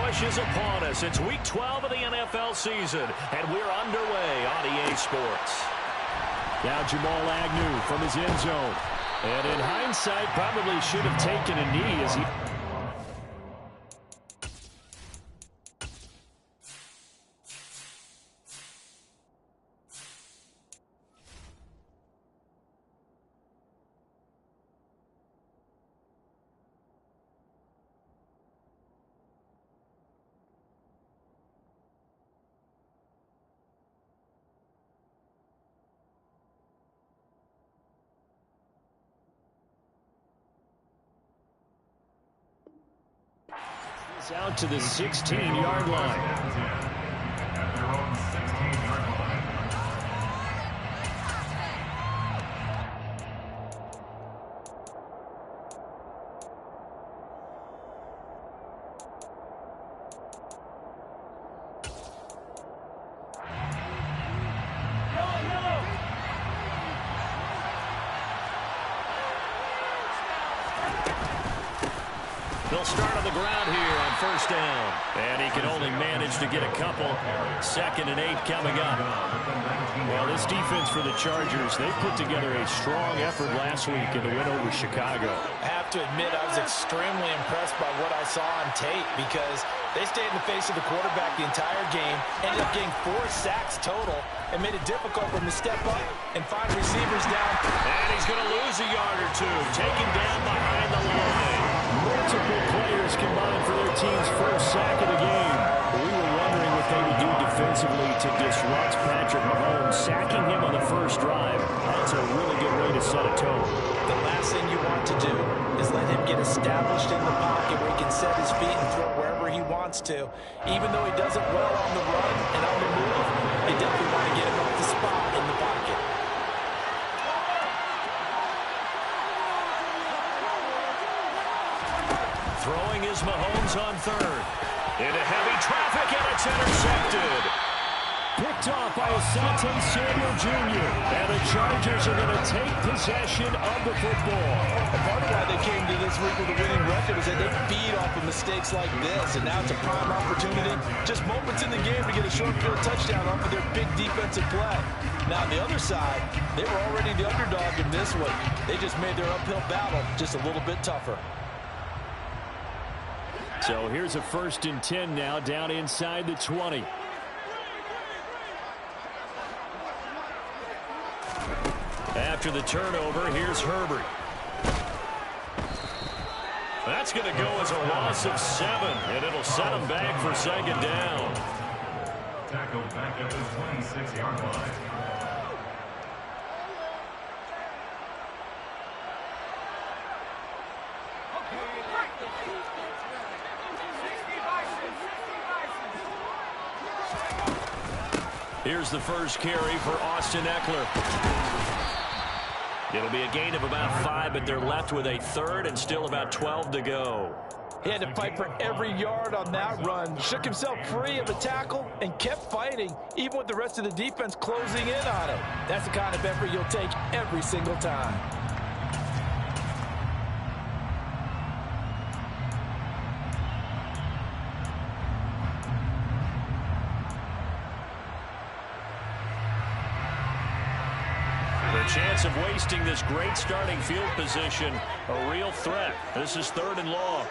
push is upon us. It's week 12 of the NFL season, and we're underway on EA Sports. Now Jamal Agnew from his end zone. And in hindsight, probably should have taken a knee as he... out to the 16-yard line. At their own 16-yard line. They'll start on the ground here on first down. And he can only manage to get a couple. 2nd and 8 coming up. Well, this defense for the Chargers, they put together a strong effort last week in the win over Chicago. I have to admit, I was extremely impressed by what I saw on tape because they stayed in the face of the quarterback the entire game, ended up getting 4 sacks total, and made it difficult for him to step up and find receivers down. And he's going to lose a yard or two, taken down behind the line. Multiple players combined for their team's first sack of the game. We were wondering what they would do defensively to disrupt Patrick Mahomes. Sacking him on the first drive, that's a really good way to set a tone. The last thing you want to do is let him get established in the pocket where he can set his feet and throw wherever he wants to. Even though he does it well on the run and on the move, they definitely want to get him off the spot in the pocket. Throwing is Mahomes on 3rd. Into heavy traffic, and it's intercepted. Picked off by Asante Samuel Jr. And the Chargers are going to take possession of the football. And part of why they came to this week with a winning record is that they feed off of mistakes like this. And now it's a prime opportunity, just moments in the game, to get a short field touchdown off of their big defensive play. Now, on the other side, they were already the underdog in this one. They just made their uphill battle just a little bit tougher. So here's a 1st and 10 now, down inside the 20. After the turnover, here's Herbert. That's going to go as a loss of 7, and it'll set him back for 2nd down. Tackled back at the 26-yard line. Here's the first carry for Austin Eckler. It'll be a gain of about 5, but they're left with a 3rd and still about 12 to go. He had to fight for every yard on that run. Shook himself free of a tackle and kept fighting, even with the rest of the defense closing in on it. That's the kind of effort you'll take every single time. Chance of wasting this great starting field position. A real threat. This is 3rd and long.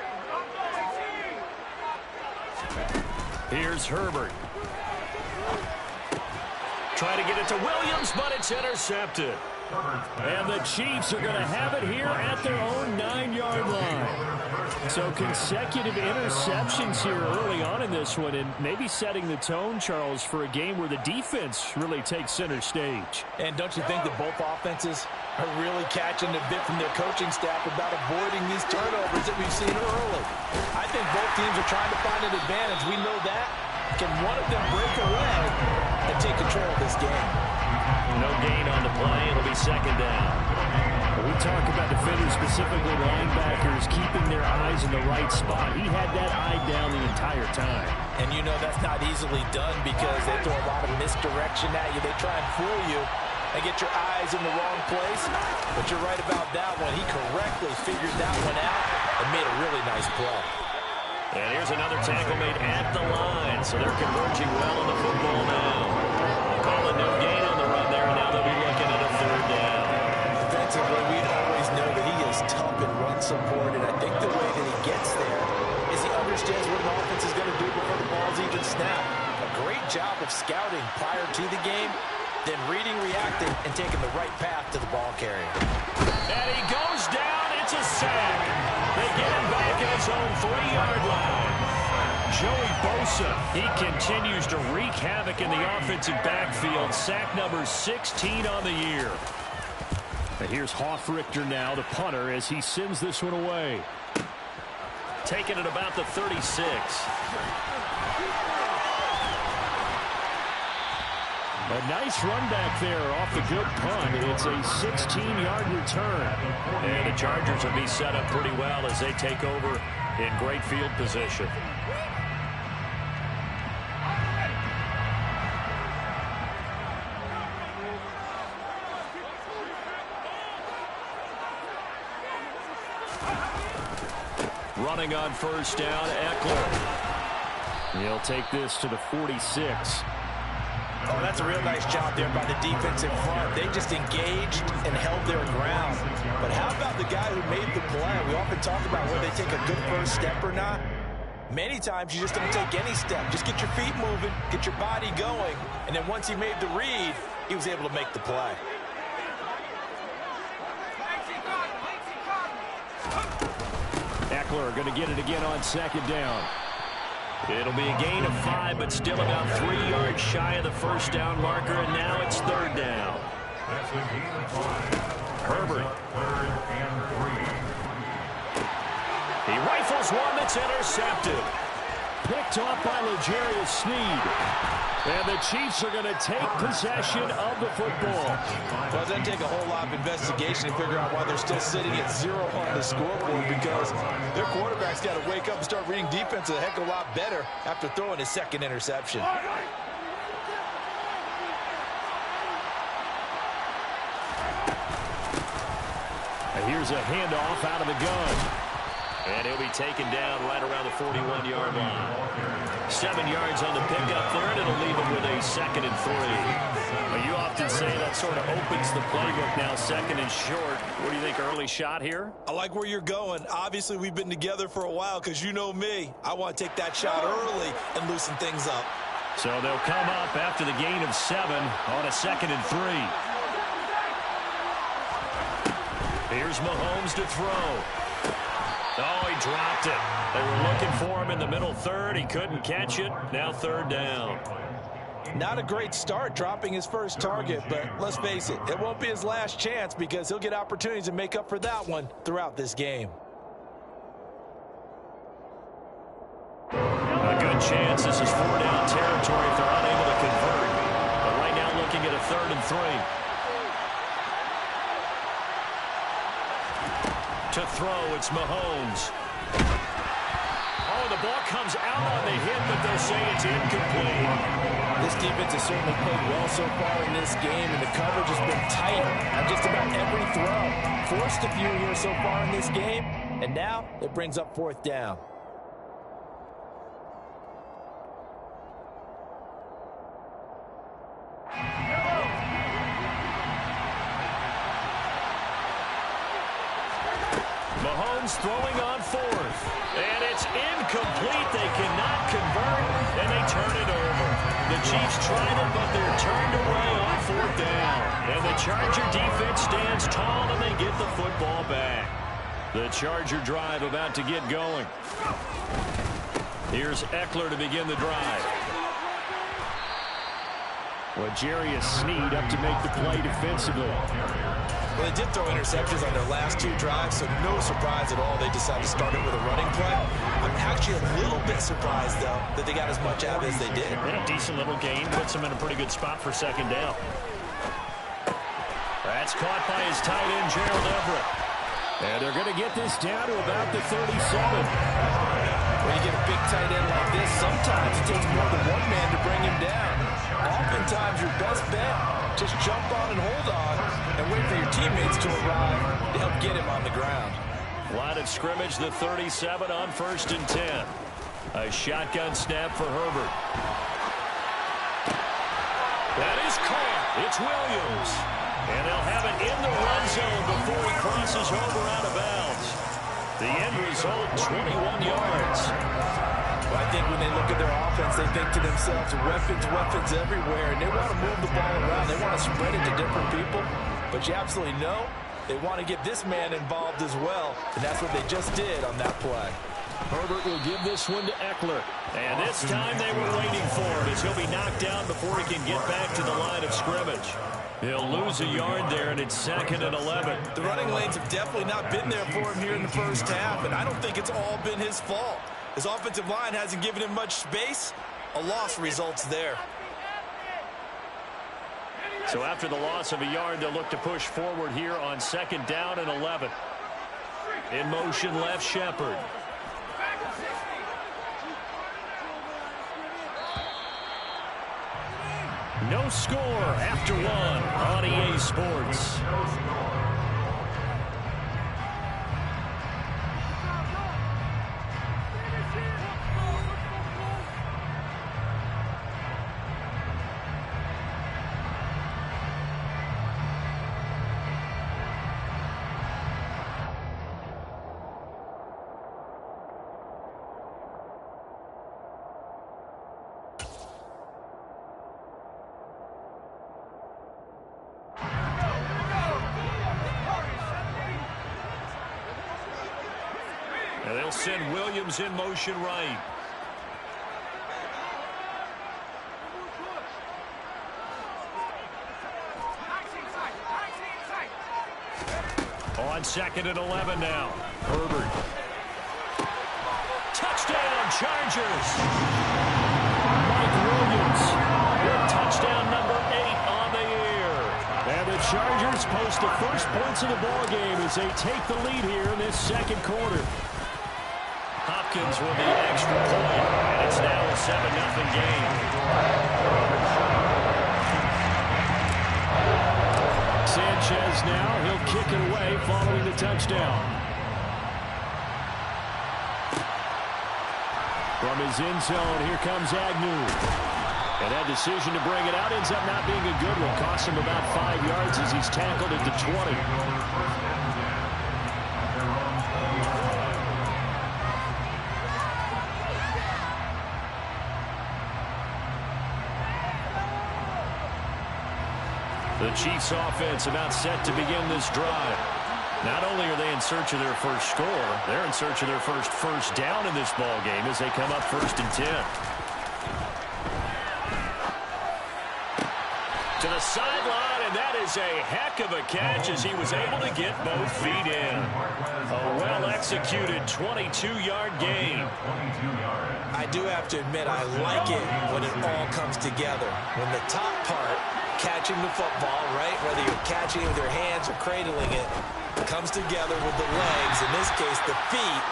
Here's Herbert. Trying to get it to Williams, but it's intercepted. And the Chiefs are going to have it here at their own 9-yard line. So consecutive interceptions here early on in this one, and maybe setting the tone, Charles, for a game where the defense really takes center stage. And don't you think that both offenses are really catching a bit from their coaching staff about avoiding these turnovers that we've seen early? I think both teams are trying to find an advantage. We know that. Can one of them break away and take control of this game? No gain on the play. It'll be 2nd down. We talk about defenders, specifically linebackers, keeping their eyes in the right spot. He had that eye down the entire time. And you know that's not easily done because they throw a lot of misdirection at you. They try and fool you and get your eyes in the wrong place. But you're right about that one. He correctly figured that one out and made a really nice play. And here's another tackle made at the line. So they're converging well on the football now. They'll call a no gain on the run there, and now they'll be looking at a third down. Defensively, we always know that he is tough in run support, and I think the way that he gets there is he understands what an offense is going to do before the ball's even snapped. A great job of scouting prior to the game, then reading, reacting, and taking the right path to the ball carrier. And he goes down. It's a sack. They get him back at his own 3-yard line. Joey Bosa, he continues to wreak havoc in the offensive backfield. Sack number 16 on the year. And here's Hoffrichter now, the punter, as he sends this one away. Taking it about the 36. A nice run back there off the good punt. It's a 16-yard return. And the Chargers will be set up pretty well as they take over in great field position. Running on first down, Eckler. He'll take this to the 46. Oh, that's a real nice job there by the defense in front. They just engaged and held their ground. But how about the guy who made the play? We often talk about whether they take a good first step or not. Many times you just don't take any step. Just get your feet moving, get your body going, and then once he made the read, he was able to make the play. Eckler going to get it again on second down. It'll be a gain of 5, but still about 3 yards shy of the first down marker, and now it's third down. That's a gain of 5. Herbert. 3rd and 3. He rifles one that's intercepted. Picked off by L'Jarius Sneed. And the Chiefs are going to take possession of the football. Well, it doesn't take a whole lot of investigation to figure out why they're still sitting at 0 on the scoreboard, because their quarterback's got to wake up and start reading defense a heck of a lot better after throwing his second interception. And here's a handoff out of the gun. And he'll be taken down right around the 41-yard line. 7 yards on the pickup there, and it'll leave him with a 2nd and 3. Well, you often say that sort of opens the playbook now, 2nd and short. What do you think, early shot here? I like where you're going. Obviously, we've been together for a while, because you know me. I want to take that shot early and loosen things up. So they'll come up after the gain of 7 on a 2nd and 3. Here's Mahomes to throw. Oh, he dropped it. They were looking for him in the middle third. He couldn't catch it. Now third down. Not a great start dropping his first target, but let's face it, it won't be his last chance, because he'll get opportunities to make up for that one throughout this game. A good chance. This is 4-down territory if they're unable to convert. But right now looking at a 3rd and 3. To throw, it's Mahomes. Oh, the ball comes out on the hit, but they'll say it's incomplete. This defense has certainly played well so far in this game, and the coverage has been tight on just about every throw. Forced a few here so far in this game, and now it brings up 4th down. Mahomes throwing on 4th. And it's incomplete. They cannot convert, and they turn it over. The Chiefs tried it, but they're turned away on 4th down. And the Charger defense stands tall, and they get the football back. The Charger drive about to get going. Here's Eckler to begin the drive. L'Jarius Sneed up to make the play defensively. Well, they did throw interceptions on their last 2 drives, so no surprise at all they decided to start it with a running play. I'm actually a little bit surprised, though, that they got as much out as they did. And a decent little gain puts them in a pretty good spot for 2nd down. That's caught by his tight end, Gerald Everett. And they're going to get this down to about the 37. When you get a big tight end like this, sometimes it takes more than one man to bring him down. Oftentimes, your best bet, just jump on and hold on and wait for your teammates to arrive to help get him on the ground. Line of scrimmage, the 37 on 1st and 10. A shotgun snap for Herbert. That is caught. It's Williams. And they'll have it in the run zone before he crosses over out of bounds. The end result, 21 yards. Well, I think when they look at their offense, they think to themselves, weapons everywhere, and they want to move the ball around. They want to spread it to different people. But you absolutely know they want to get this man involved as well, and that's what they just did on that play. Herbert will give this one to Eckler. And this time they were waiting for it as he'll be knocked down before he can get back to the line of scrimmage. He'll lose a yard there, and it's 2nd and 11. The running lanes have definitely not been there for him here in the first half, and I don't think it's all been his fault. His offensive line hasn't given him much space. A loss results there. So after the loss of a yard, they'll look to push forward here on 2nd down and 11. In motion left, Shepard. No score after one on EA Sports. And they'll send Williams in motion right. On 2nd and 11 now. Herbert. Touchdown, Chargers. Mike Williams with touchdown number 8 on the year. And the Chargers post the first points of the ball game as they take the lead here in this 2nd quarter. Hopkins with the extra point, and it's now a 7-0 game. Sanchez now, he'll kick it away following the touchdown. From his end zone, here comes Agnew. And that decision to bring it out ends up not being a good one. Costs him about 5 yards as he's tackled at the 20. The Chiefs offense about set to begin this drive. Not only are they in search of their first score, they're in search of their first down in this ball game as they come up 1st and 10. To the sideline, and that is a heck of a catch as he was able to get both feet in. A well-executed 22-yard gain. I do have to admit, I like it when it all comes together. When the top part, catching the football, right, whether you're catching it with your hands or cradling it, comes together with the legs. In this case, the feet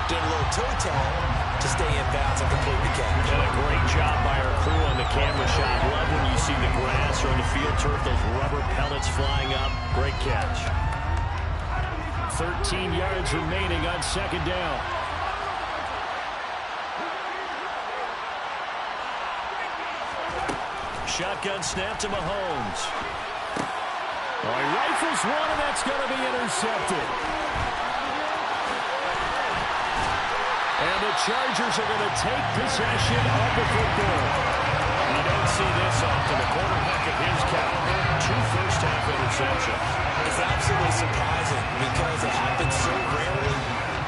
did a little toe-tap to stay in bounds and complete the catch. And a great job by our crew on the camera shot. Love when you see the grass or the field turf, those rubber pellets flying up. Great catch. 13 yards remaining on 2nd down. Shotgun snap to Mahomes. Oh, he rifles one, and that's going to be intercepted. And the Chargers are going to take possession of the football. You don't see this often. A quarterback of his caliber, 2 first-half interceptions. It's absolutely surprising because it happens so rarely.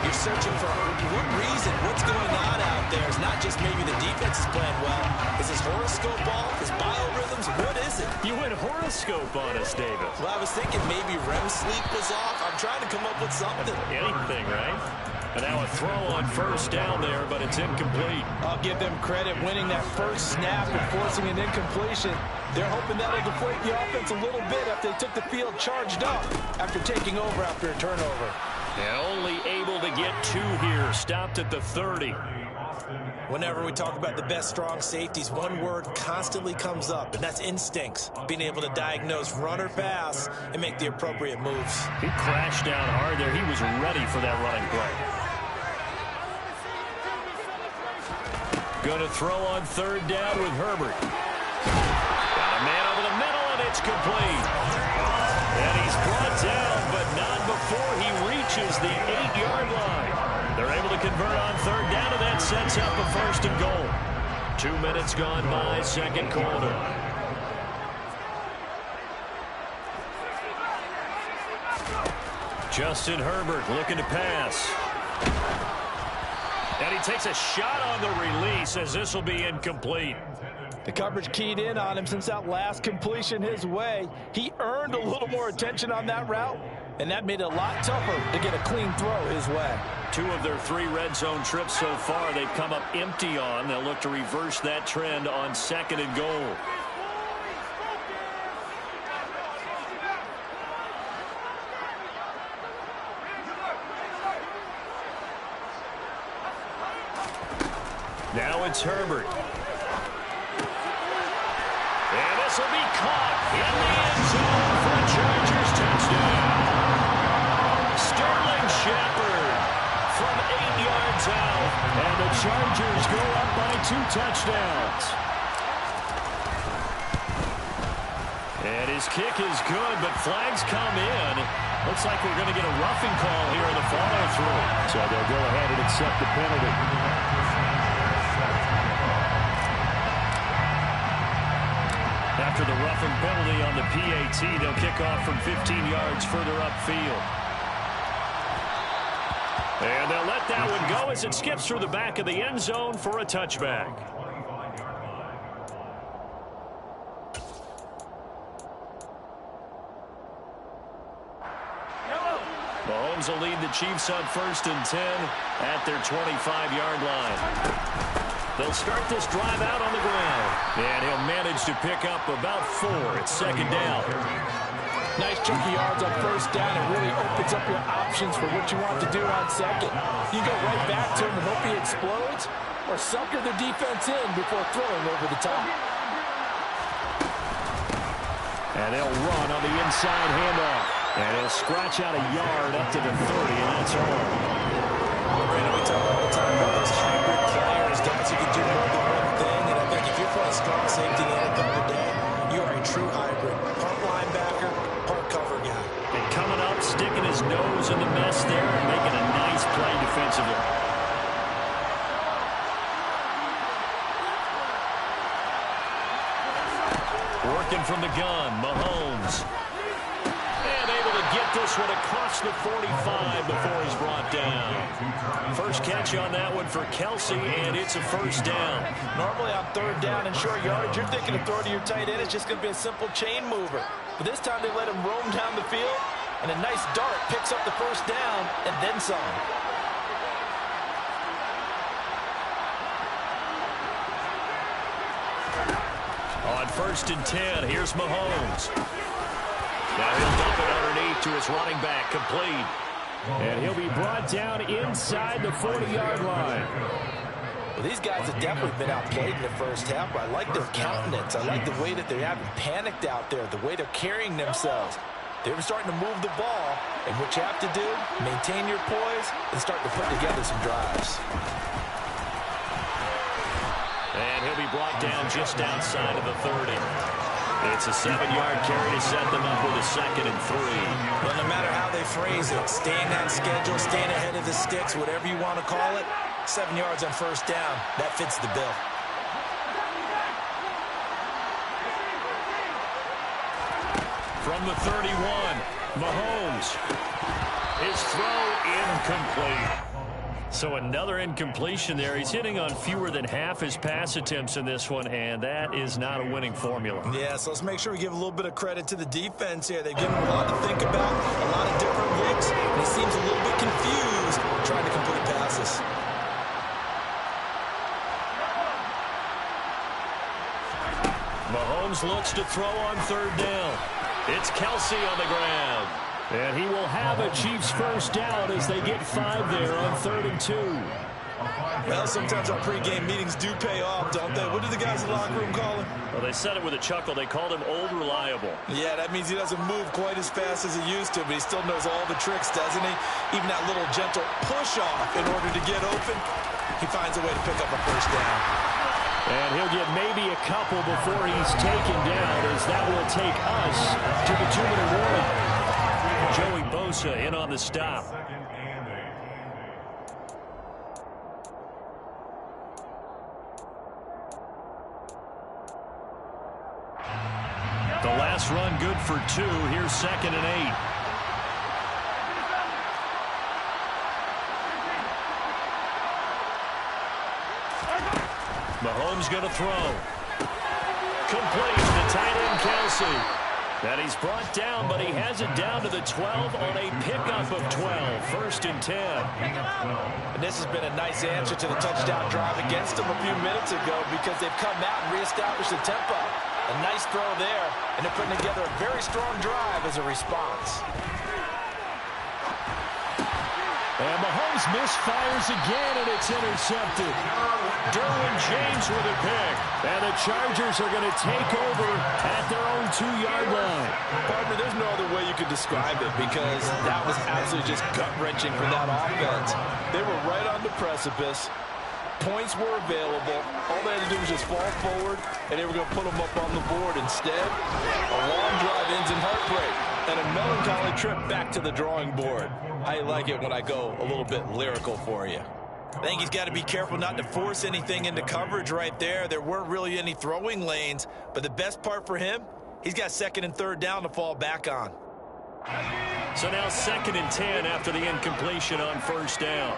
You're searching for what reason, what's going on out there. It's not just maybe the defense is playing well. Is his horoscope off? His biorhythms? What is it? You went horoscope on us, David. Well, I was thinking maybe REM sleep was off. I'm trying to come up with something. Anything, right? And now a throw on 1st down there, but it's incomplete. I'll give them credit winning that first snap and forcing an incompletion. They're hoping that'll deflate the offense a little bit after they took the field charged up after taking over after a turnover. And only able to get 2 here. Stopped at the 30. Whenever we talk about the best strong safeties, one word constantly comes up, and that's instincts. Being able to diagnose run or pass and make the appropriate moves. He crashed down hard there. He was ready for that running play. Going to throw on third down with Herbert. Got a man over the middle, and it's complete. And he's brought down, but not before he reaches the 8-yard line. They're able to convert on third down, and that sets up a first and goal. 2 minutes gone by, second quarter. Justin Herbert looking to pass. And he takes a shot on the release as this will be incomplete. The coverage keyed in on him since that last completion his way. He earned a little more attention on that route, and that made it a lot tougher to get a clean throw his way. 2 of their 3 red zone trips so far they've come up empty on. They'll look to reverse that trend on second and goal. Now it's Herbert. And this will be caught in the end zone for a Chargers touchdown. Sterling Shepard from 8 yards out. And the Chargers go up by 2 touchdowns. And his kick is good, but flags come in. Looks like we're going to get a roughing call here in the follow-through. So they'll go ahead and accept the penalty. After the roughing penalty on the PAT, they'll kick off from 15 yards further upfield. And they'll let that one go as it skips through the back of the end zone for a touchback. Mahomes will lead the Chiefs on 1st and 10 at their 25-yard line. They'll start this drive out on the ground. And he'll manage to pick up about 4 at second down. Nice chunky yards on first down. It really opens up your options for what you want to do on second. You go right back to him and hope he explodes, or sucker the defense in before throwing over the top. And they'll run on the inside handoff. And he'll scratch out a yard up to the 30, and that's all. We talk all the time about those hybrid players, guys who can do more than one thing. And I think if you're playing strong safety the NFL today, you are a true hybrid. Part linebacker, part cover guy. And coming up, sticking his nose in the mess there and making a nice play defensively. Working from the gun, Mahomes. And able to get this one across the 45 before he's brought down. First catch on that one for Kelsey, and it's a first down. Normally on third down and short yardage, you're thinking of throw to your tight end. It's just going to be a simple chain mover. But this time they let him roam down the field, and a nice dart picks up the first down and then some. On 1st and 10, here's Mahomes. Now he'll dump it underneath to his running back, complete. And he'll be brought down inside the 40-yard line. Well, these guys have definitely been outplayed in the first half, but I like their countenance. I like the way that they haven't panicked out there, the way they're carrying themselves. They're starting to move the ball, and what you have to do, maintain your poise and start to put together some drives. And he'll be brought down just outside of the 30. It's a 7-yard carry to set them up with a 2nd and 3. Well, no matter how they phrase it, staying on schedule, staying ahead of the sticks, whatever you want to call it, 7 yards on first down, that fits the bill. From the 31, Mahomes. His throw incomplete. So another incompletion there. He's hitting on fewer than half his pass attempts in this one, and that is not a winning formula. Yeah, so let's make sure we give a little bit of credit to the defense here. They've given him a lot to think about, a lot of different looks, and he seems a little bit confused trying to complete passes. Mahomes looks to throw on third down. It's Kelsey on the ground. And he will have a Chiefs first down as they get 5 there on 3rd and 2. Well, sometimes our pregame meetings do pay off, don't they? What do the guys in the locker room call him? Well, they said it with a chuckle. They called him Old Reliable. Yeah, that means he doesn't move quite as fast as he used to, but he still knows all the tricks, doesn't he? Even that little gentle push-off in order to get open. he finds a way to pick up a first down. And he'll get maybe a couple before he's taken down, as that will take us to the 2-minute warning. Joey Bosa in on the stop. The last run good for 2. Here's 2nd and 8. Mahomes going to throw. Complete to tight end Kelsey. And he's brought down, but he has it down to the 12 on a pickup of 12. 1st and 10. And this has been a nice answer to the touchdown drive against them a few minutes ago, because they've come out and reestablished the tempo. A nice throw there, and they're putting together a very strong drive as a response. And Mahomes misfires again, and it's intercepted. Derwin James with a pick. And the Chargers are going to take over at their own 2-yard line. Partner, there's no other way you could describe it, because that was absolutely just gut-wrenching for that offense. They were right on the precipice. Points were available. All they had to do was just fall forward, and they were going to put them up on the board. Instead, a long drive ends in heartbreak and a melancholy trip back to the drawing board. I like it when I go a little bit lyrical for you. I think he's got to be careful not to force anything into coverage right there. There weren't really any throwing lanes, but the best part for him, he's got 2nd and 3rd down to fall back on. So now 2nd and 10 after the incompletion on 1st down.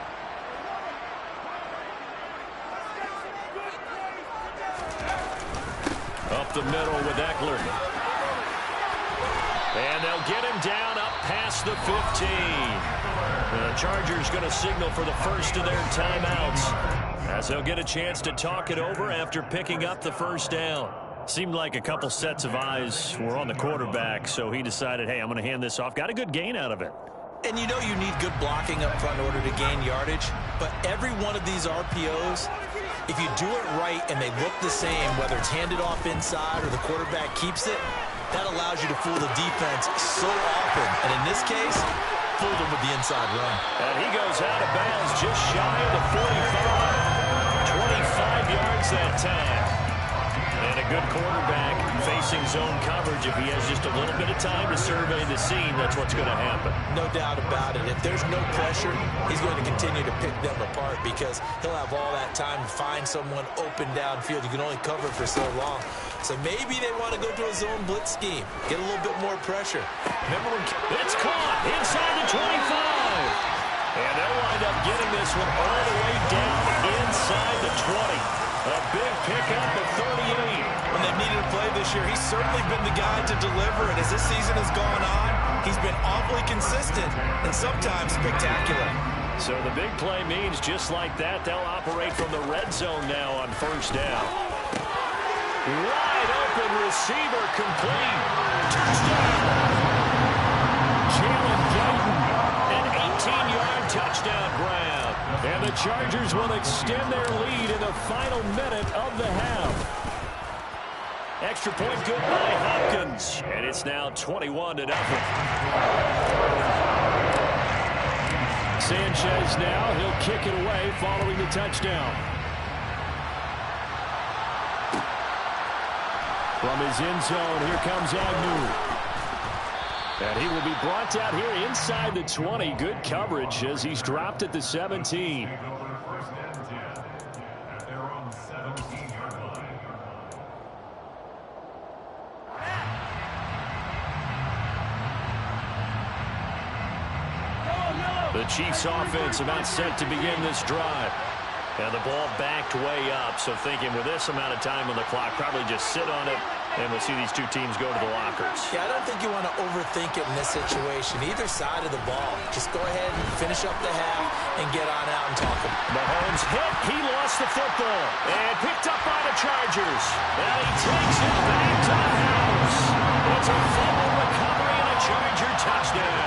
Up the middle with Eckler. And they'll get him down up past the 15. The Chargers going to signal for the first of their timeouts, as they'll get a chance to talk it over after picking up the 1st down. Seemed like a couple sets of eyes were on the quarterback, so he decided, hey, I'm going to hand this off. Got a good gain out of it. And you know you need good blocking up front in order to gain yardage, but every one of these RPOs, if you do it right and they look the same, whether it's handed off inside or the quarterback keeps it, that allows you to fool the defense so often. And in this case, fooled them with the inside run. And he goes out of bounds just shy of the 45. 25 yards that time. And a good quarterback facing zone coverage. If he has just a little bit of time to survey the scene, that's what's going to happen. No doubt about it. If there's no pressure, he's going to continue to pick them apart, because he'll have all that time to find someone open downfield. You can only cover for so long. So maybe they want to go to a zone blitz scheme, get a little bit more pressure. Remember when it's caught inside the 25. And they'll wind up getting this one all the way down inside the 20. A big pickup of 38. When they've needed to play this year, he's certainly been the guy to deliver. And as this season has gone on, he's been awfully consistent and sometimes spectacular. So the big play means just like that, they'll operate from the red zone now on 1st down. Wide open receiver complete. Touchdown. Jalen Guyton, an 18-yard touchdown grab. And the Chargers will extend their lead in the final minute of the half. Extra point good by Hopkins. And it's now 21-0. Sanchez now, he'll kick it away following the touchdown. From his end zone, here comes Agnew. And he will be brought down here inside the 20. Good coverage as he's dropped at the 17. The Chiefs offense about set to begin this drive. And the ball backed way up, so thinking with this amount of time on the clock, probably just sit on it, and we'll see these two teams go to the lockers. Yeah, I don't think you want to overthink it in this situation. Either side of the ball. Just go ahead and finish up the half and get on out and talk them. Mahomes hit. He lost the football. And picked up by the Chargers. And he takes it back to the house. It's a fumble recovery and a Charger touchdown.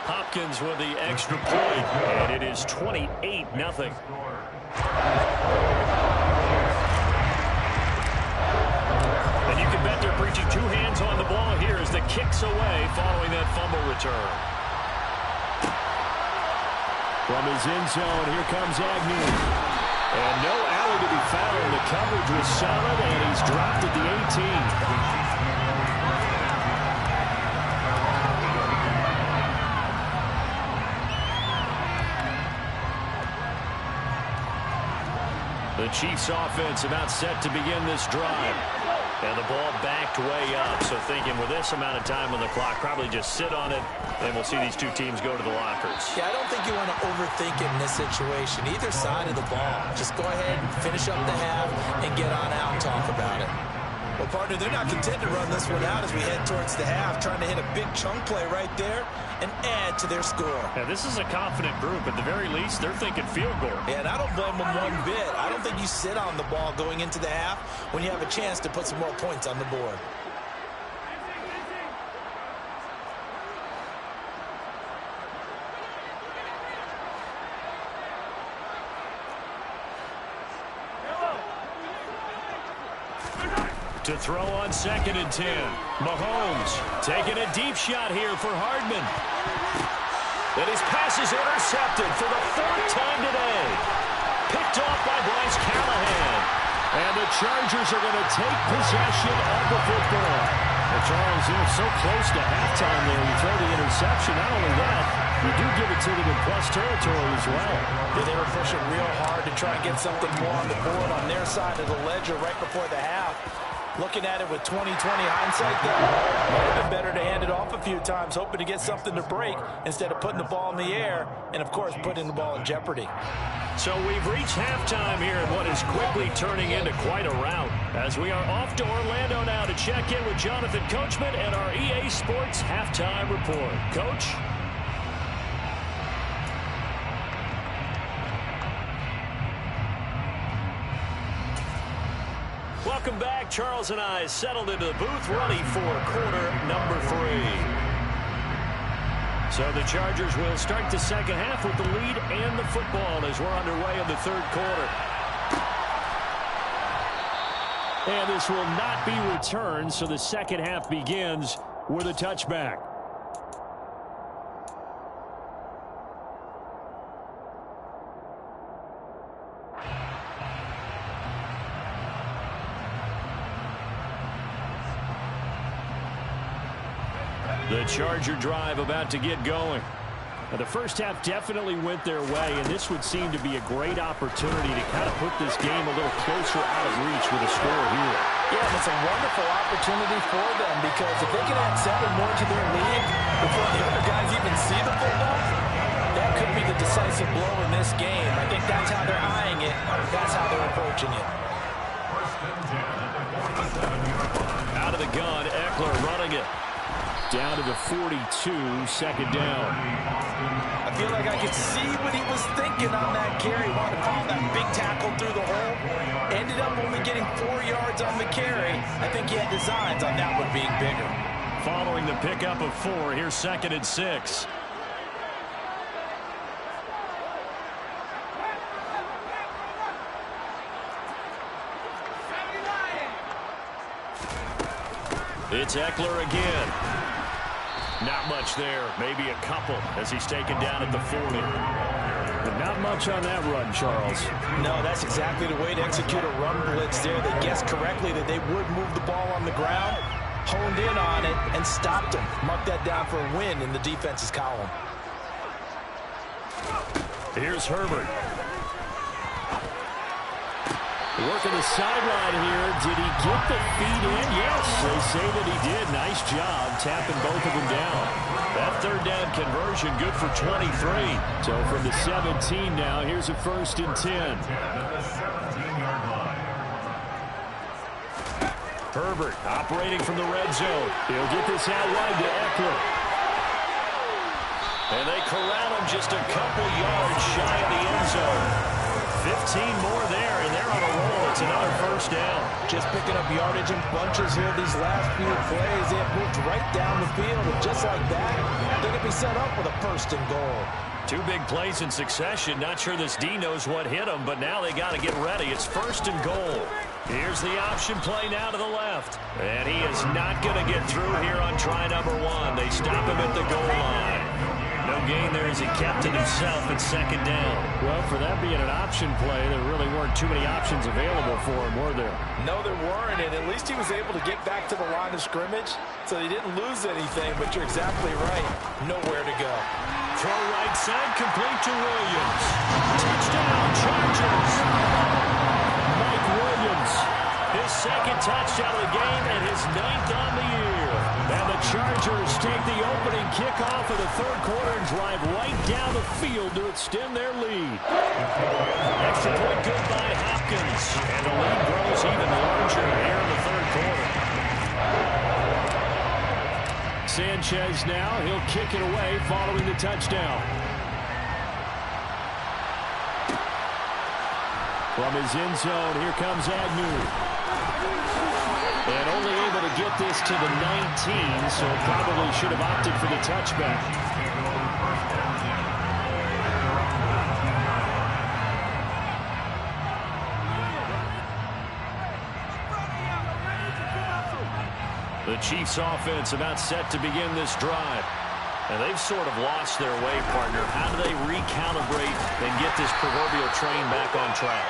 Hopkins with the extra point, and it is 28-0. And you can bet they're preaching two hands on the ball here as the kicks away following that fumble return. From his end zone, here comes Agnew. And no alley to be found. The coverage was solid, and he's dropped at the 18. The Chiefs offense about set to begin this drive. And the ball backed way up. So thinking with this amount of time on the clock, probably just sit on it, and we'll see these two teams go to the lockers. Yeah, I don't think you want to overthink it in this situation. Either side of the ball. Just go ahead and finish up the half and get on out and talk about it. Well, partner, they're not content to run this one out as we head towards the half, trying to hit a big chunk play right there and add to their score. Yeah, this is a confident group. At the very least, they're thinking field goal. Yeah, and I don't blame them one bit. I don't think you sit on the ball going into the half when you have a chance to put some more points on the board. To throw on 2nd and 10. Mahomes taking a deep shot here for Hardman. And his pass is intercepted for the 4th time today. Picked off by Bryce Callahan. And the Chargers are going to take possession of the football. Well, Charles, you're so close to halftime there. You throw the interception. Not only that, you do give it to them in plus territory as well. Yeah, they were pushing real hard to try and get something more on the board on their side of the ledger right before the half. Looking at it with 20/20 hindsight there, might have been better to hand it off a few times, hoping to get something to break instead of putting the ball in the air and, of course, putting the ball in jeopardy. So we've reached halftime here in what is quickly turning into quite a rout as we are off to Orlando now to check in with Jonathan Coachman and our EA Sports Halftime Report. Coach? Welcome back. Charles and I settled into the booth, ready for quarter number 3. So the Chargers will start the second half with the lead and the football as we're underway in the 3rd quarter. And this will not be returned, so the second half begins with a touchback. The Charger drive about to get going. Now, the first half definitely went their way, and this would seem to be a great opportunity to kind of put this game a little closer out of reach with a score here. Yeah, and it's a wonderful opportunity for them because if they can add 7 more to their lead before the other guys even see the football, that could be the decisive blow in this game. I think that's how they're eyeing it. That's how they're approaching it. Out of the gun, Eckler running it. Down to the 42, 2nd down. I feel like I could see what he was thinking on that carry. Wanted to call that big tackle through the hole. Ended up only getting 4 yards on the carry. I think he had designs on that one being bigger. Following the pickup of 4, here's 2nd and 6. It's Eckler again. Not much there. Maybe a couple as he's taken down at the 40. But not much on that run, Charles. No, that's exactly the way to execute a run blitz there. They guessed correctly that they would move the ball on the ground, honed in on it, and stopped them. Mark that down for a win in the defense's column. Here's Herbert. Working the sideline here. Did he get the feet in? Yes, they say that he did. Nice job tapping both of them down. That 3rd down conversion good for 23. So from the 17 now, here's a 1st and 10. Herbert operating from the red zone. He'll get this out wide to Eckler. And they corral him just a couple yards shy of the end zone. 15 more there, and they're on a roll. It's another 1st down. Just picking up yardage in bunches here these last few plays. They have moved right down the field, and just like that, they're going to be set up with a 1st and goal. 2 big plays in succession. Not sure this D knows what hit him, but now they got to get ready. It's 1st and goal. Here's the option play now to the left. And he is not going to get through here on try number 1. They stop him at the goal line. No gain there as he kept it himself at second down. Well, for that being an option play, there really weren't too many options available for him, were there? No, there weren't, and at least he was able to get back to the line of scrimmage, so he didn't lose anything, but you're exactly right. Nowhere to go. Throw right side, complete to Williams. Touchdown, Chargers. Mike Williams. His second touchdown of the game and his 9th on the year. And the Chargers take the opening kickoff of the third quarter and drive right down the field to extend their lead. Extra point good by Hopkins. And the lead grows even larger here in the third quarter. Sanchez now, he'll kick it away following the touchdown. From his end zone, here comes Agnew. And only able to get this to the 19, so probably should have opted for the touchback. The Chiefs offense about set to begin this drive. And they've sort of lost their way, partner. How do they recalibrate and get this proverbial train back on track?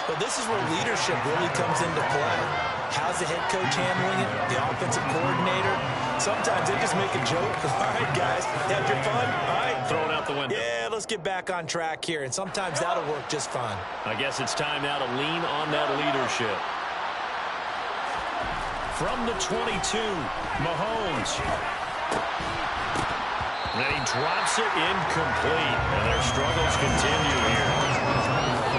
Well, this is where leadership really comes into play. How's the head coach handling it? The offensive coordinator? Sometimes they just make a joke. All right, guys, had your fun? All right. Throw it out the window. Yeah, let's get back on track here. And sometimes that'll work just fine. I guess it's time now to lean on that leadership. From the 22, Mahomes. And he drops it incomplete. And their struggles continue here.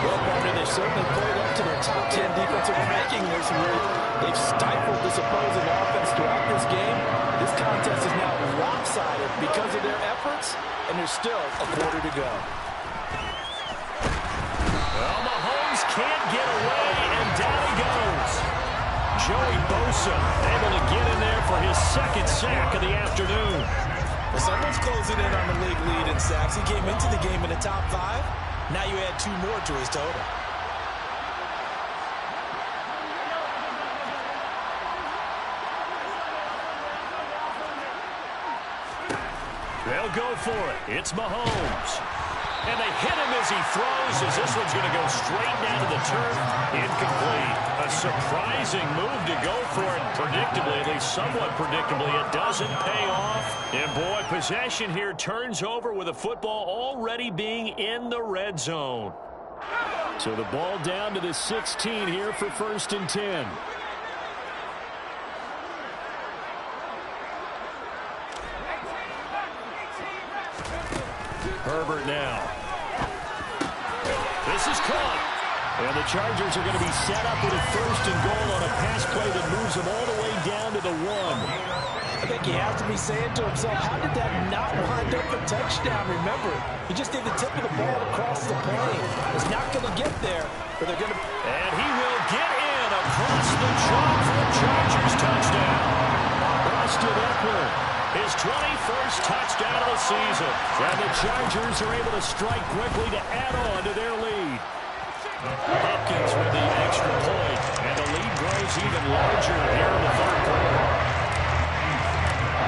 Well, partner, they certainly played up to their top 10 defensive ranking this week. They've stifled this opposing offense throughout this game. This contest is now lopsided because of their efforts, and there's still a quarter to go. Well, Mahomes can't get away, and down he goes. Joey Bosa able to get in there for his second sack of the afternoon. Well, someone's closing in on the league lead in sacks. He came into the game in the top 5. Now you add 2 more to his total. They'll go for it. It's Mahomes. And they hit him as he throws, as this one's going to go straight down to the turf. Incomplete. A surprising move to go for it. Predictably, at least somewhat predictably, it doesn't pay off. And boy, possession here turns over with a football already being in the red zone. So the ball down to the 16 here for 1st and 10. Herbert now. This is caught. And the Chargers are going to be set up with a 1st and goal on a pass play that moves them all the way down to the 1. I think he has to be saying to himself, how did that not wind up a touchdown? Remember, he just did the tip of the ball across the plane. It's not going to get there, but they're going to... And he will get in across the chalk for a Chargers touchdown. Austin Eckler. His 21st touchdown of the season. And the Chargers are able to strike quickly to add on to their lead. Hopkins with the extra point. And the lead grows even larger here in the third quarter.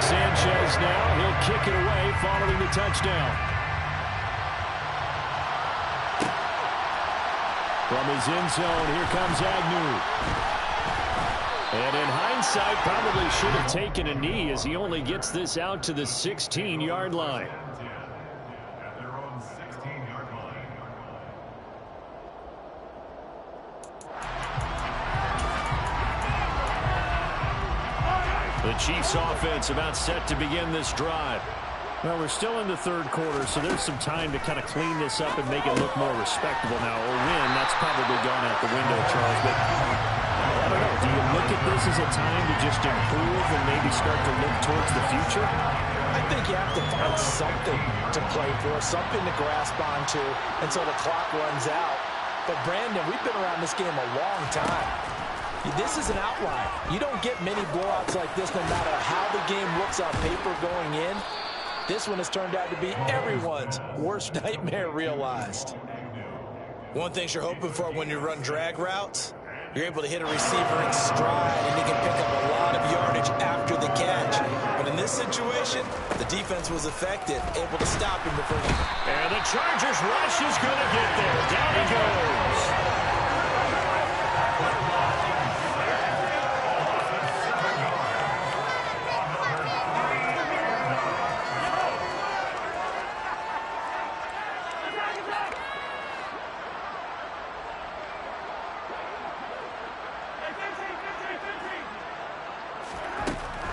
Sanchez now, he'll kick it away following the touchdown. From his end zone, here comes Agnew. And in hindsight, probably should have taken a knee as he only gets this out to the 16-yard line. At their own 16-yard line. The Chiefs offense about set to begin this drive. Well, we're still in the third quarter, so there's some time to kind of clean this up and make it look more respectable now. Or win, that's probably gone out the window, Charles. But I don't know. Do you look at this as a time to just improve and maybe start to look towards the future? I think you have to find something to play for, something to grasp onto until the clock runs out. But, Brandon, we've been around this game a long time. This is an outlier. You don't get many blowouts like this no matter how the game looks on paper going in. This one has turned out to be everyone's worst nightmare realized. One thing you're hoping for when you run drag routes, You're able to hit a receiver in stride, and he can pick up a lot of yardage after the catch. But in this situation, the defense was effective, able to stop him before he... And the Chargers rush is going to get there. Down he goes.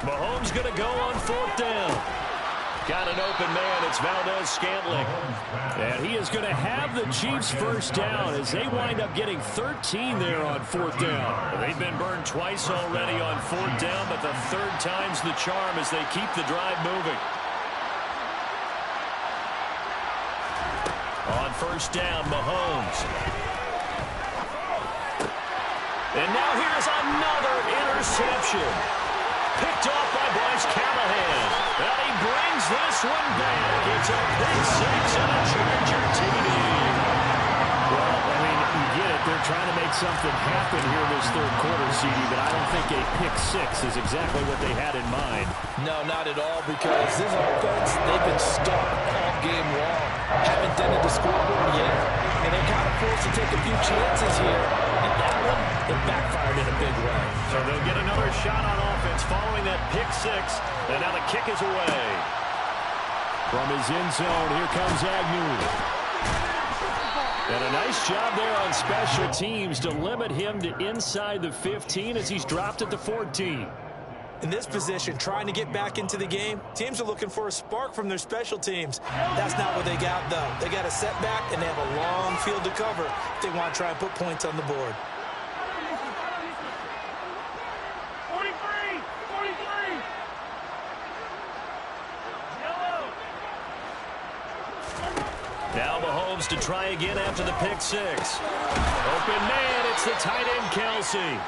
Mahomes going to go on 4th down. Got an open man. It's Valdez-Scantling. And he is going to have the Chiefs first down as they wind up getting 13 there on 4th down. They've been burned twice already on 4th down, but the 3rd time's the charm as they keep the drive moving. On 1st down, Mahomes. And now here's another interception. Picked off by Bryce Callahan. And he brings this one back. It's a pick 6 and a Charger TD. Well, I mean, you get it. They're trying to make something happen here this 3rd quarter, CD, but I don't think a pick 6 is exactly what they had in mind. No, not at all, because this offense, they've been stuck all game long. Haven't done it to scoreboard yet. And they're kind of forced to take a few chances here. And that one, it backfired in a big way. So they'll get another shot on offense following that pick 6. And now the kick is away. From his end zone, here comes Agnew. And a nice job there on special teams to limit him to inside the 15 as he's dropped at the 14. In this position, trying to get back into the game, teams are looking for a spark from their special teams. That's not what they got, though. They got a setback, and they have a long field to cover if they want to try and put points on the board. 43! Now Mahomes to try again after the pick 6. Open man, it's the tight end Kelsey.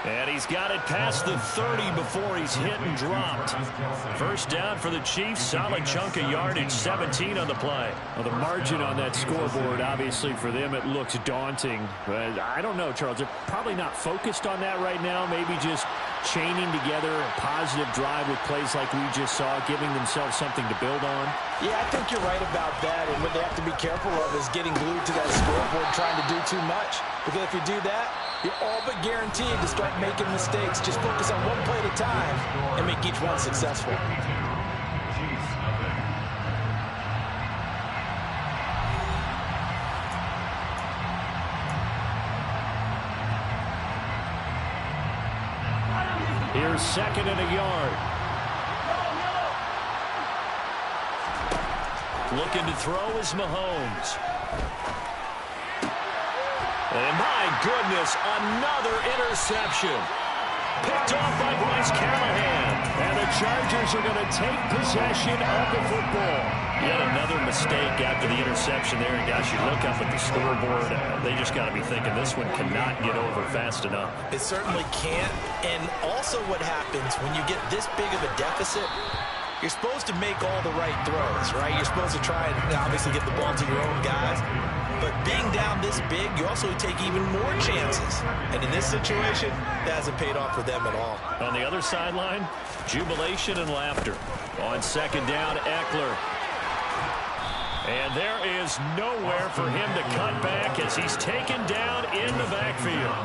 And he's got it past the 30 before he's hit and dropped. First down for the Chiefs. Solid chunk of yardage, 17 on the play. Well, the margin on that scoreboard, obviously for them, it looks daunting. But I don't know, Charles. They're probably not focused on that right now. Maybe just chaining together a positive drive with plays like we just saw, giving themselves something to build on. Yeah, I think you're right about that. And what they have to be careful of is getting glued to that scoreboard, trying to do too much. Because if you do that, you're all but guaranteed to start making mistakes. Just focus on one play at a time and make each one successful. Here's 2nd and a yard. Looking to throw is Mahomes. And my goodness, another interception. Picked off by Bryce Callahan. And the Chargers are going to take possession of the football. Yet another mistake after the interception there. And gosh, you look up at the scoreboard, they just got to be thinking this one cannot get over fast enough. It certainly can't. And also what happens when you get this big of a deficit, you're supposed to make all the right throws, right? You're supposed to try and obviously get the ball to your own guys. But being down this big, you also take even more chances. And in this situation, that hasn't paid off for them at all. On the other sideline, jubilation and laughter. On 2nd down, Eckler. And there is nowhere for him to cut back as he's taken down in the backfield.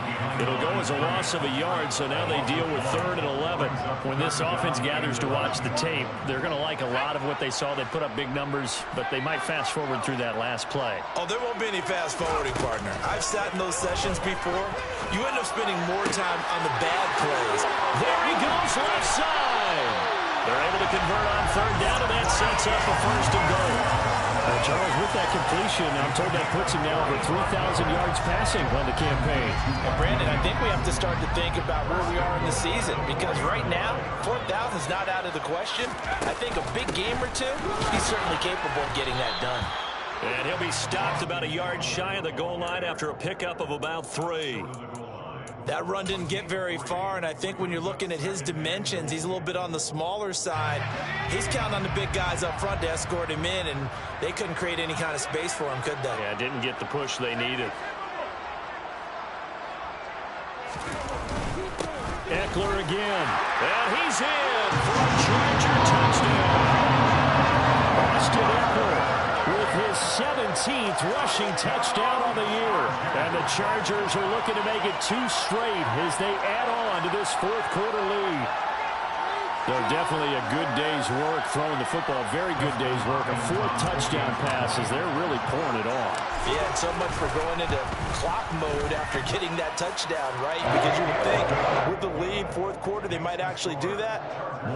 It'll go as a loss of a yard, so now they deal with 3rd and 11. When this offense gathers to watch the tape, they're going to like a lot of what they saw. They put up big numbers, but they might fast forward through that last play. Oh, there won't be any fast forwarding, partner. I've sat in those sessions before. You end up spending more time on the bad plays. There he goes, left side. They're able to convert on 3rd down, and that sets up a 1st and goal. Charles, with that completion, I'm told that puts him now over 3,000 yards passing on the campaign. And Brandon, I think we have to start to think about where we are in the season, because right now, 4,000 is not out of the question. I think a big game or two, he's certainly capable of getting that done. And he'll be stopped about a yard shy of the goal line after a pickup of about 3. That run didn't get very far, and I think when you're looking at his dimensions, he's a little bit on the smaller side. He's counting on the big guys up front to escort him in, and they couldn't create any kind of space for him, could they? Yeah, didn't get the push they needed. Eckler again. And he's in for a Charger touchdown. Austin Eckler with his 17th rushing touchdown on the year. And the Chargers are looking to make it 2 straight as they add on to this fourth quarter lead. They're definitely a good day's work throwing the football. Very good day's work. A 4th touchdown pass as they're really pouring it on. Yeah, and so much for going into clock mode after getting that touchdown, right? Because you would think with the lead, fourth quarter, they might actually do that.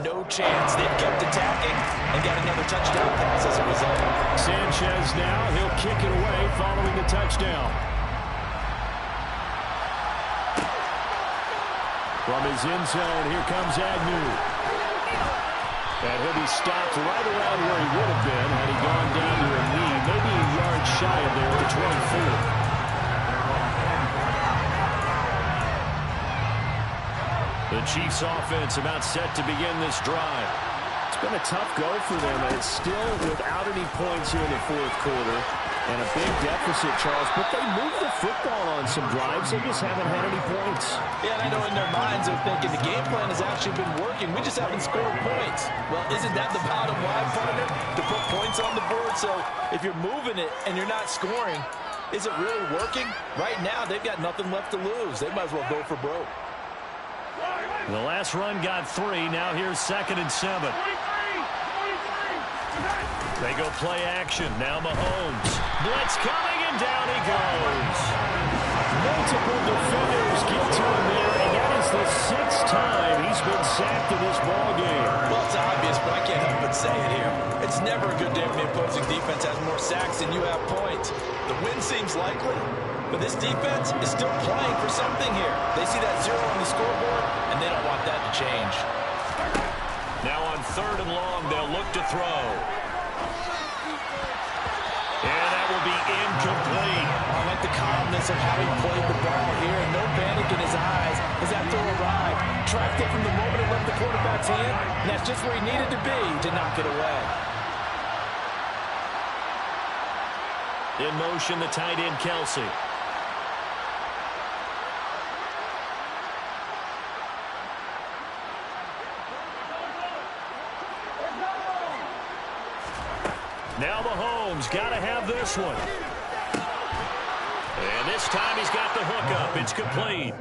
No chance. They've kept attacking and got another touchdown pass as a result. Sanchez now, he'll kick it away following the touchdown. From his end zone, here comes Agnew. And he'll be stopped right around where he would have been had he gone down to a knee, maybe a yard shy of there at the 24. The Chiefs offense about set to begin this drive. It's been a tough go for them, and it's still without any points here in the fourth quarter. And a big deficit, Charles, but they moved the football on some drives. They just haven't had any points. Yeah, and I know in their minds they're thinking the game plan has actually been working. We just haven't scored points. Well, isn't that the bottom line, partner? To put points on the board? So if you're moving it and you're not scoring, is it really working? Right now, they've got nothing left to lose. They might as well go for broke. The last run got 3. Now here's 2nd and 7. They go play action. Now Mahomes. Blitz coming, and down he goes. Multiple defenders get to him there, and that is the 6th time he's been sacked in this ballgame. Well, it's obvious, but I can't help but say it here. It's never a good day when the opposing defense has more sacks than you have points. The win seems likely, but this defense is still playing for something here. They see that 0 on the scoreboard, and they don't want that to change. Now on 3rd and long, they'll look to throw. And that will be incomplete. I like the calmness of how he played the ball here. No panic in his eyes as that throw arrived. Tracked it from the moment it left the quarterback's hand, and that's just where he needed to be to knock it away. In motion, the tight end, Kelsey. Now Mahomes got to have this one. And this time he's got the hook up. It's complete.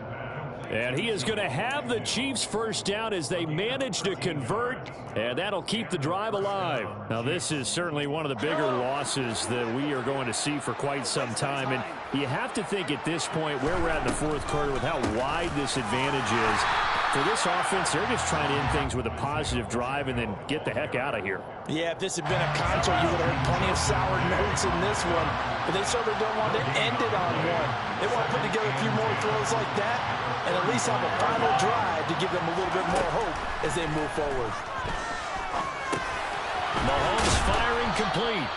And he is going to have the Chiefs first down as they manage to convert, and that'll keep the drive alive. Now, this is certainly one of the bigger losses that we are going to see for quite some time. And you have to think at this point where we're at in the fourth quarter with how wide this advantage is. For this offense, they're just trying to end things with a positive drive and then get the heck out of here. Yeah, if this had been a concert, you would have heard plenty of sour notes in this one. But they certainly don't want to end it on one. They want to put together a few more throws like that and at least have a final drive to give them a little bit more hope as they move forward. Mahomes firing complete.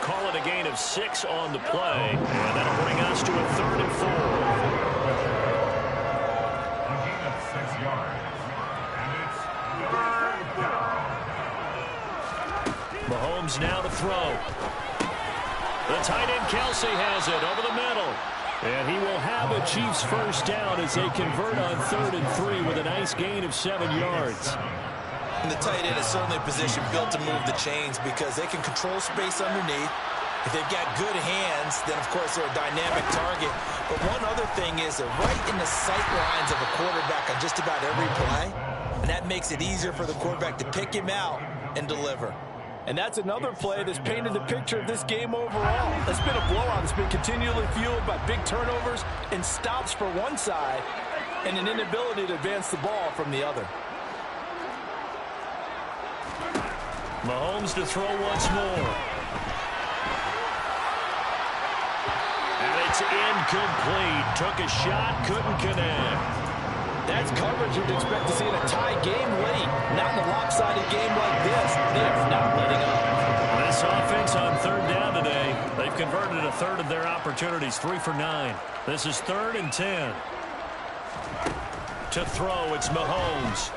Call it a gain of 6 on the play. And that'll bring us to a 3rd and 4. Mahomes now to throw. The tight end Kelsey has it over the middle. And he will have a Chiefs first down as they convert on 3rd and 3 with a nice gain of 7 yards. And the tight end is certainly a position built to move the chains because they can control space underneath. If they've got good hands, then of course they're a dynamic target. But one other thing is they're right in the sight lines of a quarterback on just about every play. And that makes it easier for the quarterback to pick him out and deliver. And that's another play that's painted the picture of this game overall. It's been a blowout. It's been continually fueled by big turnovers and stops for one side and an inability to advance the ball from the other. Mahomes to throw once more. And it's incomplete. Took a shot, couldn't connect. That's coverage you'd expect to see in a tie game late. Not in a lopsided game like this. They are not letting up. This offense on 3rd down today, they've converted a third of their opportunities, 3 for 9. This is 3rd and 10. To throw, it's Mahomes.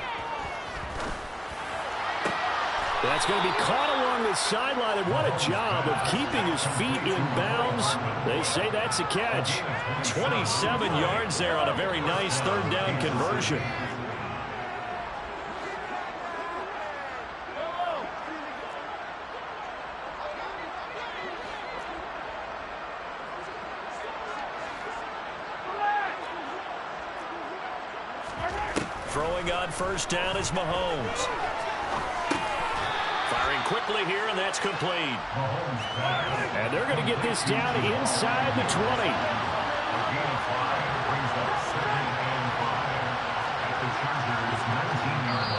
That's going to be caught along the sideline, and what a job of keeping his feet in bounds. They say that's a catch. 27 yards there on a very nice 3rd down conversion. Throwing on first down is Mahomes. Firing quickly here, and that's complete. And they're going to get this down inside the 20.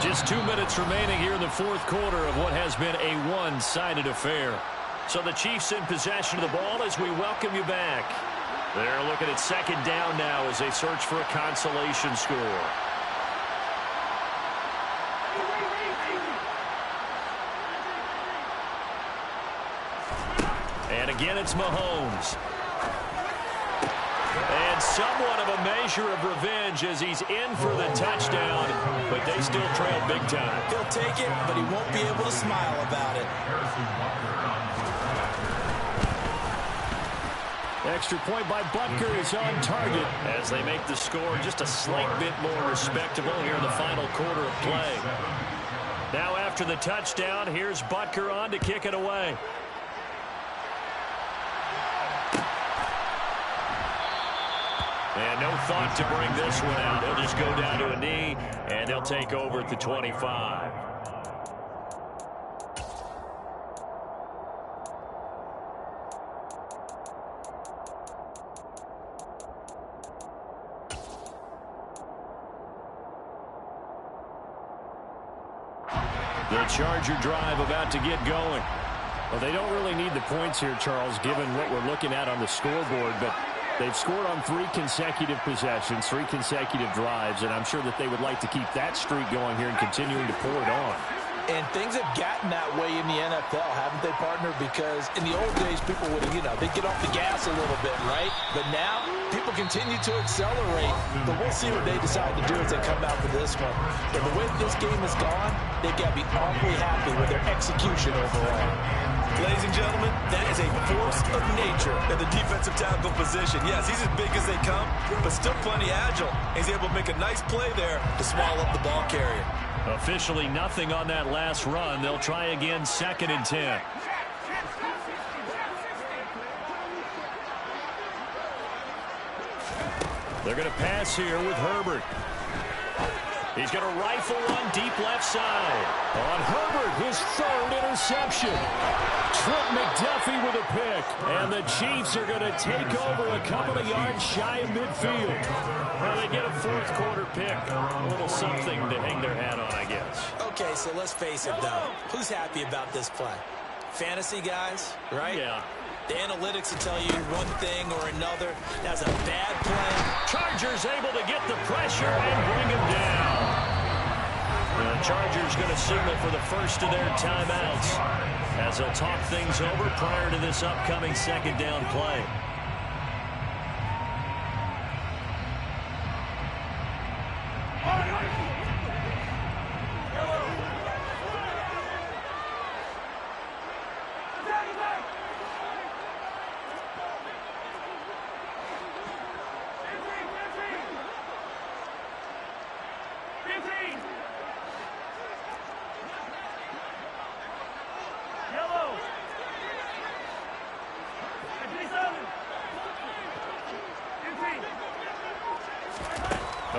Just 2 minutes remaining here in the fourth quarter of what has been a one-sided affair. So the Chiefs in possession of the ball as we welcome you back. They're looking at second down now as they search for a consolation score. And again, it's Mahomes. And somewhat of a measure of revenge as he's in for the touchdown, but they still trail big time. He'll take it, but he won't be able to smile about it. Extra point by Butker is on target. As they make the score just a slight bit more respectable here in the final quarter of play. Now after the touchdown, here's Butker on to kick it away. And no thought to bring this one out. He'll just go down to a knee, and they'll take over at the 25. The Charger drive about to get going. Well, they don't really need the points here, Charles, given what we're looking at on the scoreboard, but they've scored on 3 consecutive possessions, 3 consecutive drives, and I'm sure that they would like to keep that streak going here and continuing to pour it on. And things have gotten that way in the NFL, haven't they, partner? Because in the old days, people would, they'd get off the gas a little bit, right? But now, people continue to accelerate. But we'll see what they decide to do as they come out for this one. But the way this game has gone, they've got to be awfully happy with their execution overall. Ladies and gentlemen, that is a force of nature in the defensive tackle position. Yes, he's as big as they come, but still plenty agile. He's able to make a nice play there to swallow up the ball carrier. Officially nothing on that last run. They'll try again, 2nd and 10. They're going to pass here with Herbert. He's going to rifle one deep left side. On Herbert, his 3rd interception. Trent McDuffie with a pick. And the Chiefs are going to take over a couple of yards shy of midfield. Well, they get a fourth quarter pick. A little something to hang their hat on, I guess. Okay, so let's face it, though. Who's happy about this play? Fantasy guys, right? Yeah. The analytics will tell you one thing or another. That's a bad play. Chargers able to get the pressure and bring him down. The Chargers going to signal for the first of their timeouts as they'll talk things over prior to this upcoming 2nd down play.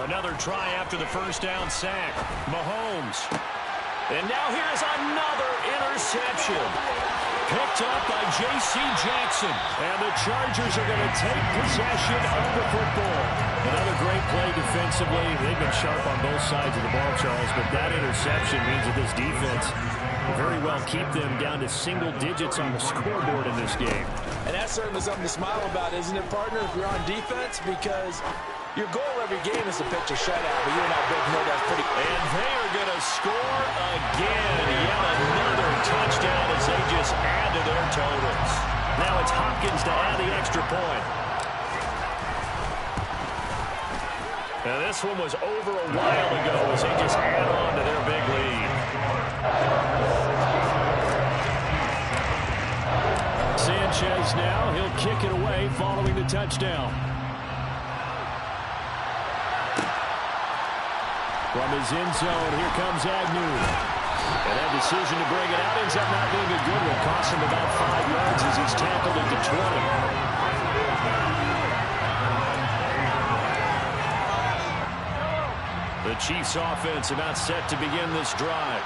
Another try after the first down sack. Mahomes. And now here's another interception. Picked up by J.C. Jackson. And the Chargers are going to take possession of the football. Another great play defensively. They've been sharp on both sides of the ball, Charles, but that interception means that this defense will very well keep them down to single digits on the scoreboard in this game. And that's certainly something to smile about, isn't it, partner, if you're on defense? Because your goal every game is to pitch a shutout, but you and I both know that's pretty. And they are going to score again. Yet another touchdown as they just add to their totals. Now it's Hopkins to add the extra point. Now this one was over a while ago as they just add on to their big lead. Sanchez now, he'll kick it away following the touchdown. From his end zone, here comes Agnew. And that decision to bring it out ends up not being a good one. Costs him about 5 yards as he's tackled at the 20. The Chiefs offense about set to begin this drive.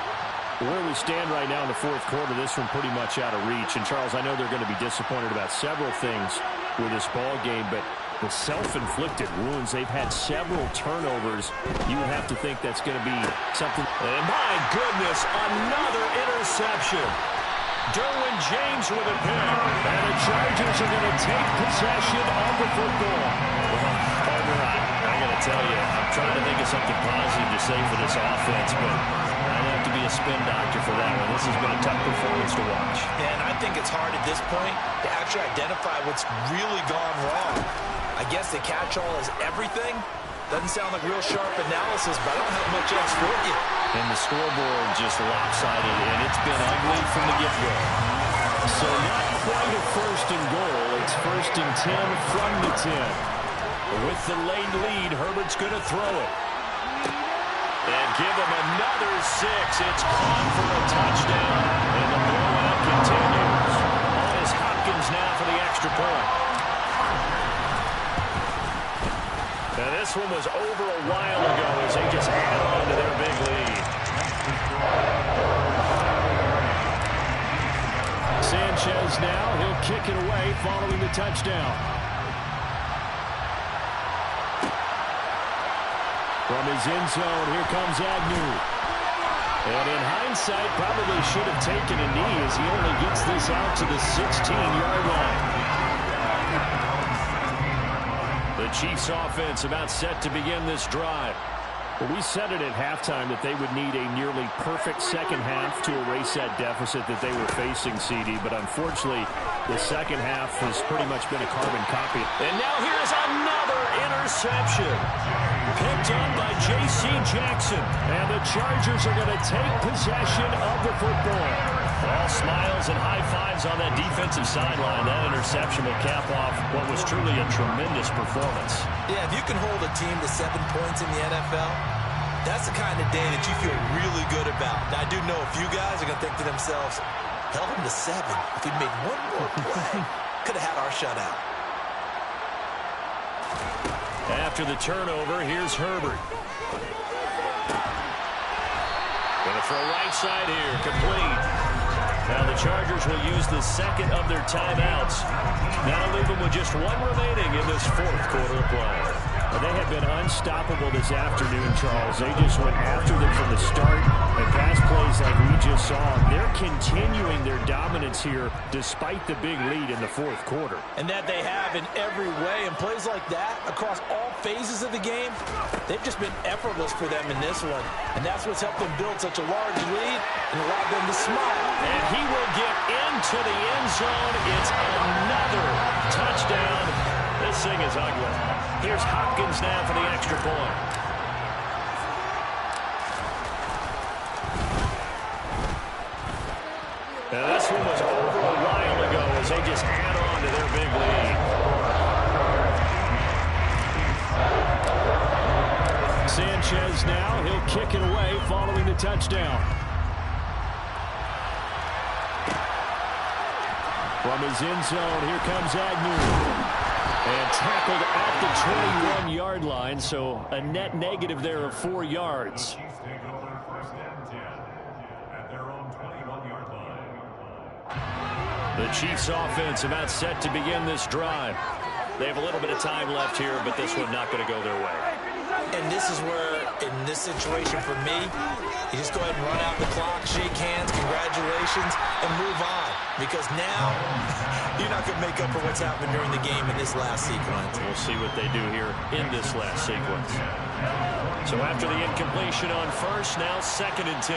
Where we stand right now in the fourth quarter, this one pretty much out of reach. And, Charles, I know they're going to be disappointed about several things with this ball game, but the self-inflicted wounds, they've had several turnovers. You would have to think that's going to be something. And, my goodness, another interception. Derwin James with a pick. And the Chargers are going to take possession of the football. Well, partner, I got to tell you, I'm trying to think of something positive to say for this offense, but I'd have to be a spin doctor for that one. This has been a tough performance to watch. And I think it's hard at this point to actually identify what's really gone wrong. I guess the catch-all is everything. Doesn't sound like real sharp analysis, but I don't have much else for you. And the scoreboard just lopsided, and it's been ugly from the get-go. So not quite a first and goal. It's first and 10 from the 10. With the late lead, Herbert's going to throw it. And give him another 6. It's caught for a touchdown. And the blowout continues. On is Hopkins now for the extra point. Now this one was over a while ago as they just add on to their big lead. Sanchez now, he'll kick it away following the touchdown. From his end zone, here comes Agnew. And in hindsight, probably should have taken a knee as he only gets this out to the 16-yard line. The Chiefs offense about set to begin this drive. Well, we said it at halftime that they would need a nearly perfect second half to erase that deficit that they were facing, CD. But unfortunately, the second half has pretty much been a carbon copy. And now here's another interception. Picked up by J.C. Jackson. And the Chargers are going to take possession of the football. All smiles and high fives on that defensive sideline. That interception will cap off what was truly a tremendous performance. Yeah, if you can hold a team to 7 points in the NFL, that's the kind of day that you feel really good about. Now, I do know a few guys are going to think to themselves, held him to 7. If he'd made one more play, could have had our shutout. After the turnover, here's Herbert. Going to throw right side here, complete. Now the Chargers will use the second of their timeouts. That'll leave them with just one remaining in this fourth quarter of play. Well, they have been unstoppable this afternoon, Charles. They just went after them from the start. And pass plays like we just saw, they're continuing their dominance here despite the big lead in the fourth quarter. And that they have in every way. And plays like that across all phases of the game, they've just been effortless for them in this one. And that's what's helped them build such a large lead and allowed them to smile. And he will get into the end zone. It's another touchdown. This thing is ugly. Here's Hopkins now for the extra point. Now this one was over a while ago as they just add on to their big lead. Sanchez now, he'll kick it away following the touchdown. From his end zone, here comes Agnew. And tackled at the 21-yard line, so a net negative there of 4 yards. The Chiefs offense about set to begin this drive. They have a little bit of time left here, but this one not going to go their way. And this is where, in this situation for me, you just go ahead and run out the clock, shake hands, congratulations, and move on. Because now, you're not going to make up for what's happened during the game in this last sequence. We'll see what they do here in this last sequence. So after the incompletion on first, now 2nd and 10.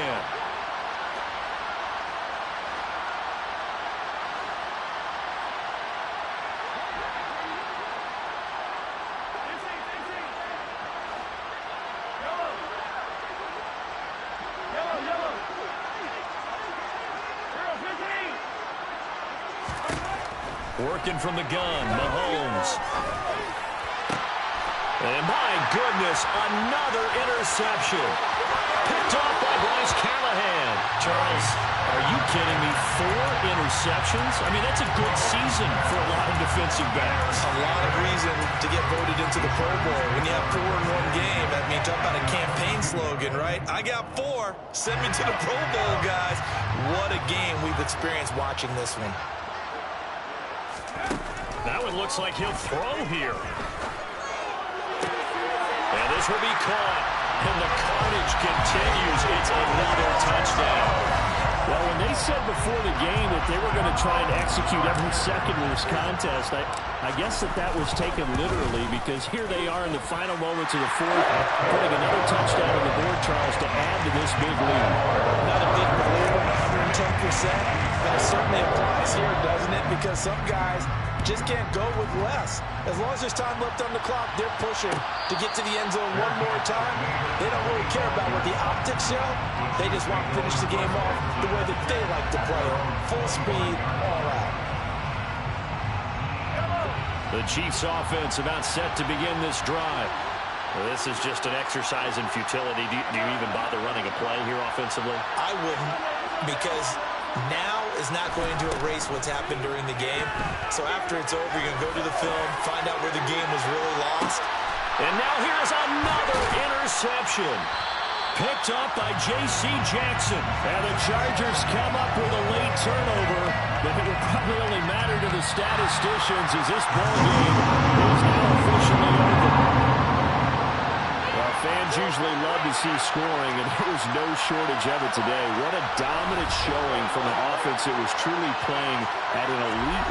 Working from the gun, Mahomes. And my goodness, another interception. Picked off by Bryce Callahan. Charles, are you kidding me. 4 interceptions? I mean, that's a good season for a lot of defensive backs. A lot of reason to get voted into the Pro Bowl. When you have 4 in one game, I mean, talk about a campaign slogan, right? I got 4. Send me to the Pro Bowl, guys. What a game we've experienced watching this one. That one looks like he'll throw here. And this will be caught. And the carnage continues. It's another touchdown. Well, when they said before the game that they were going to try and execute every second of this contest, I guess that was taken literally, because here they are in the final moments of the fourth, putting another touchdown on the board, Charles, to add to this big lead. Not a big believer, 110%, but it certainly applies here, doesn't it? Because some guys just can't go with less. As long as there's time left on the clock, they're pushing to get to the end zone one more time. They don't really care about what the optics show. They just want to finish the game off the way that they like to play it. Full speed, all out. The Chiefs offense about set to begin this drive. Well, this is just an exercise in futility. Do you even bother running a play here offensively? I wouldn't, because now is not going to erase what's happened during the game. So after it's over, you're going to go to the film, find out where the game was really lost. And now here's another interception. Picked up by J.C. Jackson. And the Chargers come up with a late turnover, but it will probably only matter to the statisticians as this ball game is now officially over. Well, fans usually love to see scoring, and there was no shortage of it today. What a dominant showing from an offense that was truly playing at an elite